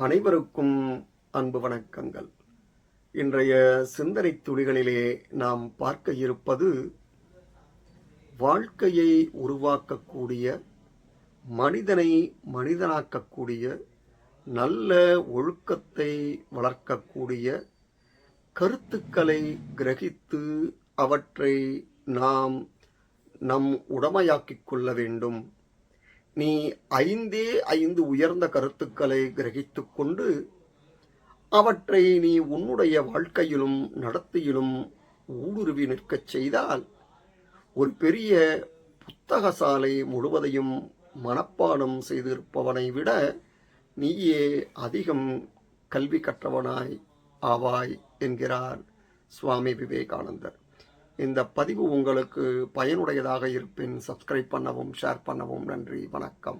அனைவருக்கும் அன்பு வணக்கங்கள். இன்றைய சிந்தனை துளிகளிலே நாம் பார்க்க இருப்பது, வாழ்க்கையை உருவாக்கக்கூடிய, மனிதனை மனிதனாக்கக்கூடிய, நல்ல ஒழுக்கத்தை வளர்க்கக்கூடிய கருத்துக்களை கிரகித்து அவற்றை நாம் நம் உடைமையாக்கிக் கொள்ள வேண்டும். நீ 5 உயர்ந்த கருத்துக்களை கிரகித்துக் கொண்டு அவற்றை நீ உன்னுடைய வாழ்க்கையிலும் நடத்தையிலும் ஊடுருவி நிற்கச் செய்தால், ஒரு பெரிய புத்தகசாலை முழுவதையும் மனப்பாடம் செய்திருப்பவனை விட நீயே அதிகம் கல்வி கற்றவனாய் ஆவாய் என்கிறார் சுவாமி விவேகானந்தர். இந்த பதிவு உங்களுக்கு பயனுடையதாக இருப்பின் சப்ஸ்கிரைப் பண்ணவும், ஷேர் பண்ணவும். நன்றி, வணக்கம்.